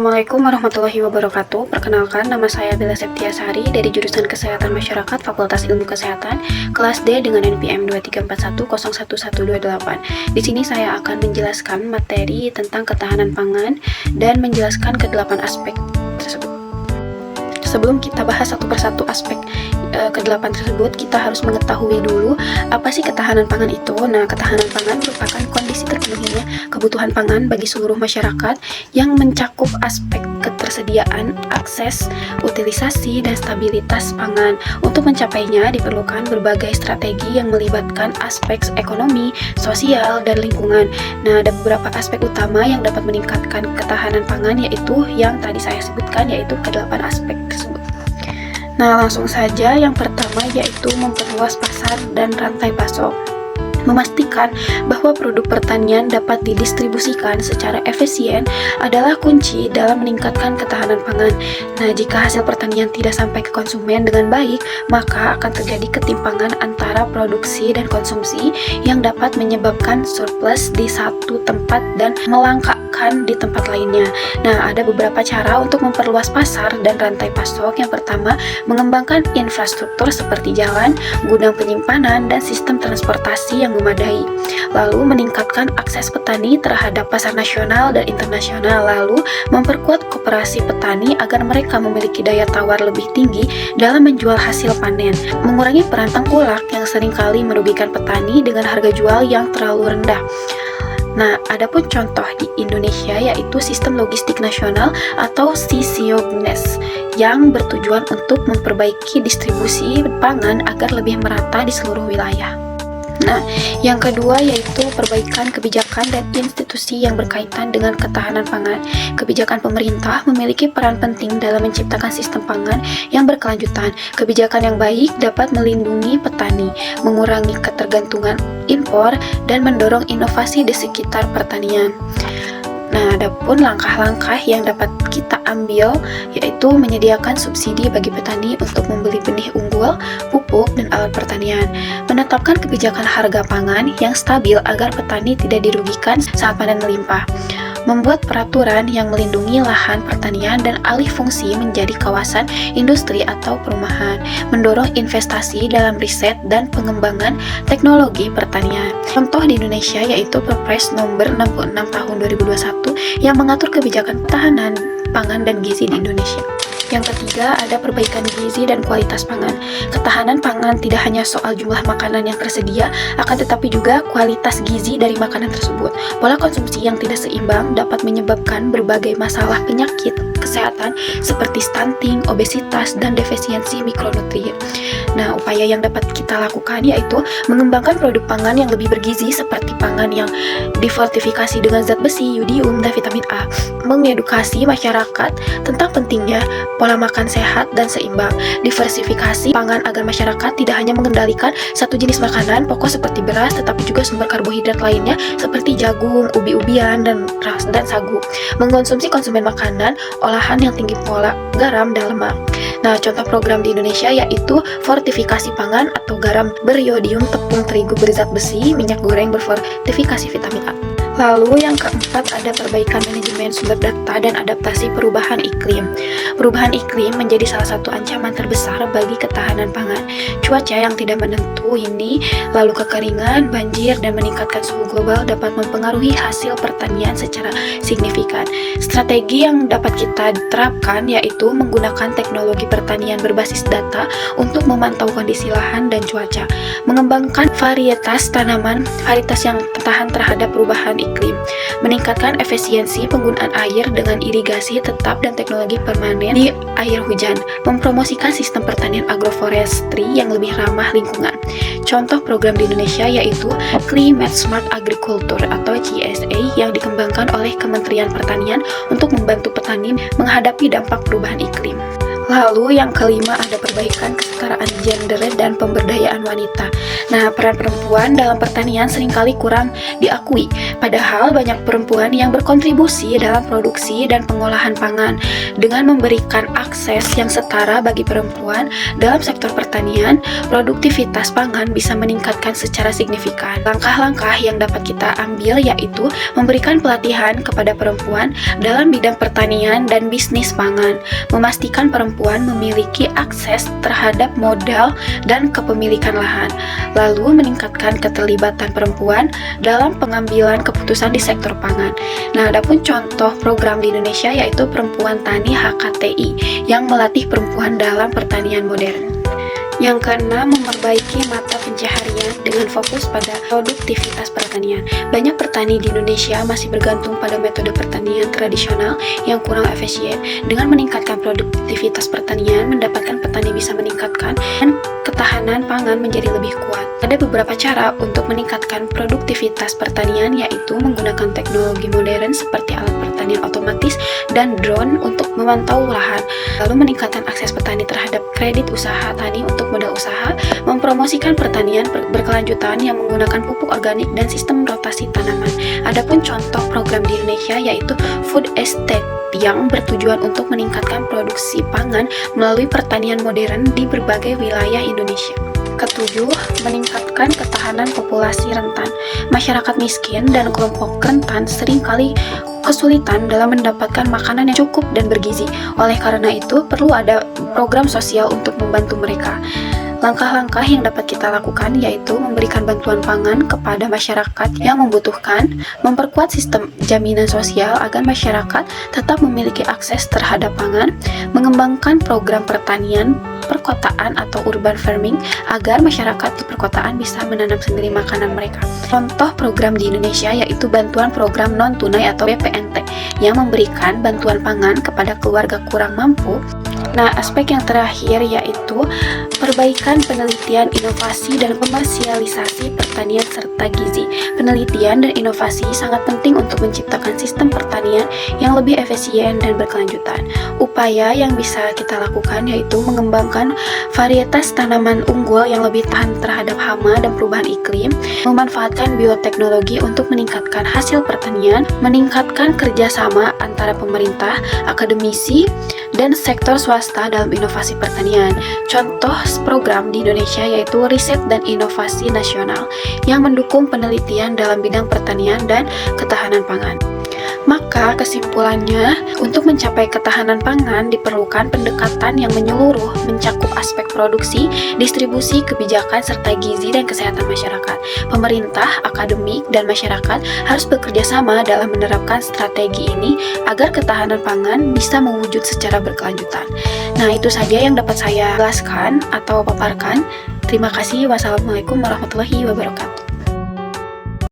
Assalamualaikum warahmatullahi wabarakatuh. Perkenalkan, nama saya Bella Septiasari dari jurusan Kesehatan Masyarakat Fakultas Ilmu Kesehatan, kelas D dengan NPM 2341011128. Di sini saya akan menjelaskan materi tentang ketahanan pangan dan menjelaskan ke-8 aspek tersebut. Sebelum kita bahas satu persatu aspek ke-8 tersebut, kita harus mengetahui dulu apa sih ketahanan pangan itu. Nah, ketahanan pangan merupakan kondisi terpenuhinya kebutuhan pangan bagi seluruh masyarakat yang mencakup aspek ketersediaan, akses, utilisasi, dan stabilitas pangan. Untuk mencapainya diperlukan berbagai strategi yang melibatkan aspek ekonomi, sosial, dan lingkungan. Nah, ada beberapa aspek utama yang dapat meningkatkan ketahanan pangan, yaitu yang tadi saya sebutkan, yaitu ke-8 aspek tersebut. Nah, langsung saja yang pertama yaitu memperluas pasar dan rantai pasok. Memastikan bahwa produk pertanian dapat didistribusikan secara efisien adalah kunci dalam meningkatkan ketahanan pangan. Nah, jika hasil pertanian tidak sampai ke konsumen dengan baik, maka akan terjadi ketimpangan antara produksi dan konsumsi yang dapat menyebabkan surplus di satu tempat dan melangkahkan di tempat lainnya. Nah, ada beberapa cara untuk memperluas pasar dan rantai pasok. Yang pertama, mengembangkan infrastruktur seperti jalan, gudang penyimpanan, dan sistem transportasi yang memadai. Lalu meningkatkan akses petani terhadap pasar nasional dan internasional. Lalu memperkuat koperasi petani agar mereka memiliki daya tawar lebih tinggi dalam menjual hasil panen. Mengurangi peran tengkulak yang seringkali merugikan petani dengan harga jual yang terlalu rendah. Nah, adapun contoh di Indonesia yaitu Sistem Logistik Nasional atau SISIOGNES yang bertujuan untuk memperbaiki distribusi pangan agar lebih merata di seluruh wilayah. Nah, yang kedua yaitu perbaikan kebijakan dan institusi yang berkaitan dengan ketahanan pangan. Kebijakan pemerintah memiliki peran penting dalam menciptakan sistem pangan yang berkelanjutan. Kebijakan yang baik dapat melindungi petani, mengurangi ketergantungan impor, dan mendorong inovasi di sekitar pertanian. Nah, adapun langkah-langkah yang dapat kita ambil yaitu menyediakan subsidi bagi petani untuk membeli benih unggul, pupuk, dan alat pertanian. Menetapkan kebijakan harga pangan yang stabil agar petani tidak dirugikan saat panen melimpah. Membuat peraturan yang melindungi lahan pertanian dan alih fungsi menjadi kawasan industri atau perumahan. Mendorong investasi dalam riset dan pengembangan teknologi pertanian. Contoh di Indonesia yaitu Perpres nomor 66 tahun 2021 yang mengatur kebijakan ketahanan pangan dan gizi di Indonesia. Yang ketiga, ada perbaikan gizi dan kualitas pangan. Ketahanan pangan tidak hanya soal jumlah makanan yang tersedia, akan tetapi juga kualitas gizi dari makanan tersebut. Pola konsumsi yang tidak seimbang dapat menyebabkan berbagai masalah penyakit kesehatan seperti stunting, obesitas, dan defisiensi mikronutrien. Nah, upaya yang dapat kita lakukan yaitu mengembangkan produk pangan yang lebih bergizi seperti pangan yang difortifikasi dengan zat besi, yodium, dan vitamin A. Mengedukasi masyarakat tentang pentingnya pola makan sehat dan seimbang. Diversifikasi pangan agar masyarakat tidak hanya mengendalikan satu jenis makanan pokok seperti beras, tetapi juga sumber karbohidrat lainnya seperti jagung, ubi-ubian, dan sagu. Mengkonsumsi konsumen makanan olahan yang tinggi pola garam dan lemak. Nah, contoh program di Indonesia yaitu fortifikasi pangan atau garam beriodium, tepung terigu berzat besi, minyak goreng berfortifikasi vitamin A. Lalu yang keempat ada perbaikan manajemen sumber data dan adaptasi perubahan iklim. Perubahan iklim menjadi salah satu ancaman terbesar bagi ketahanan pangan. Cuaca yang tidak menentu ini, lalu kekeringan, banjir, dan meningkatkan suhu global dapat mempengaruhi hasil pertanian secara signifikan. Strategi yang dapat kita terapkan yaitu menggunakan teknologi pertanian berbasis data untuk memantau kondisi lahan dan cuaca. Mengembangkan varietas tanaman, varietas yang tahan terhadap perubahan iklim, meningkatkan efisiensi penggunaan air dengan irigasi tetap dan teknologi permanen di air hujan, mempromosikan sistem pertanian agroforestry yang lebih ramah lingkungan. Contoh program di Indonesia yaitu Climate Smart Agriculture atau CSA yang dikembangkan oleh Kementerian Pertanian untuk membantu petani menghadapi dampak perubahan iklim. Lalu yang kelima ada perbaikan kesetaraan gender dan pemberdayaan wanita. Nah, peran perempuan dalam pertanian seringkali kurang diakui, padahal banyak perempuan yang berkontribusi dalam produksi dan pengolahan pangan. Dengan memberikan akses yang setara bagi perempuan dalam sektor pertanian, produktivitas pangan bisa meningkatkan secara signifikan. Langkah-langkah yang dapat kita ambil yaitu memberikan pelatihan kepada perempuan dalam bidang pertanian dan bisnis pangan, memastikan perempuan memiliki akses terhadap modal dan kepemilikan lahan, lalu meningkatkan keterlibatan perempuan dalam pengambilan keputusan di sektor pangan. Nah, adapun contoh program di Indonesia yaitu Perempuan Tani HKTI yang melatih perempuan dalam pertanian modern. Yang keenam, memperbaiki mata pencaharian dengan fokus pada produktivitas pertanian. Banyak petani di Indonesia masih bergantung pada metode pertanian tradisional yang kurang efisien. Dengan meningkatkan produktivitas pertanian, mendapatkan petani bisa meningkatkan dan ketahanan pangan menjadi lebih kuat. Ada beberapa cara untuk meningkatkan produktivitas pertanian, yaitu menggunakan teknologi modern seperti alat pertanian otomatis dan drone untuk memantau lahan, lalu meningkatkan akses petani terhadap kredit usaha tani untuk modal usaha, mempromosikan pertanian berkelanjutan yang menggunakan pupuk organik dan sistem rotasi tanaman. Adapun contoh program di Indonesia yaitu Food Estate yang bertujuan untuk meningkatkan produksi pangan melalui pertanian modern di berbagai wilayah Indonesia. Ketujuh, meningkatkan ketahanan populasi rentan. Masyarakat miskin dan kelompok rentan seringkali kesulitan dalam mendapatkan makanan yang cukup dan bergizi. Oleh karena itu, perlu ada program sosial untuk membantu mereka. Langkah-langkah yang dapat kita lakukan yaitu memberikan bantuan pangan kepada masyarakat yang membutuhkan, memperkuat sistem jaminan sosial agar masyarakat tetap memiliki akses terhadap pangan, mengembangkan program pertanian perkotaan atau urban farming agar masyarakat di perkotaan bisa menanam sendiri makanan mereka. Contoh program di Indonesia yaitu bantuan program non-tunai atau BPNT yang memberikan bantuan pangan kepada keluarga kurang mampu. Nah, aspek yang terakhir yaitu perbaikan penelitian, inovasi, dan komersialisasi pertanian serta gizi. Penelitian dan inovasi sangat penting untuk menciptakan sistem pertanian yang lebih efisien dan berkelanjutan. Upaya yang bisa kita lakukan yaitu mengembangkan varietas tanaman unggul yang lebih tahan terhadap hama dan perubahan iklim, memanfaatkan bioteknologi untuk meningkatkan hasil pertanian, meningkatkan kerjasama antara pemerintah, akademisi, dan sektor swasta dalam inovasi pertanian. Contoh program di Indonesia yaitu Riset dan Inovasi Nasional yang mendukung penelitian dalam bidang pertanian dan ketahanan pangan. Maka kesimpulannya, untuk mencapai ketahanan pangan diperlukan pendekatan yang menyeluruh, mencakup aspek produksi, distribusi, kebijakan, serta gizi dan kesehatan masyarakat. Pemerintah, akademik, dan masyarakat harus bekerja sama dalam menerapkan strategi ini agar ketahanan pangan bisa mewujud secara berkelanjutan. Nah, itu saja yang dapat saya jelaskan atau paparkan. Terima kasih. Wassalamualaikum warahmatullahi wabarakatuh.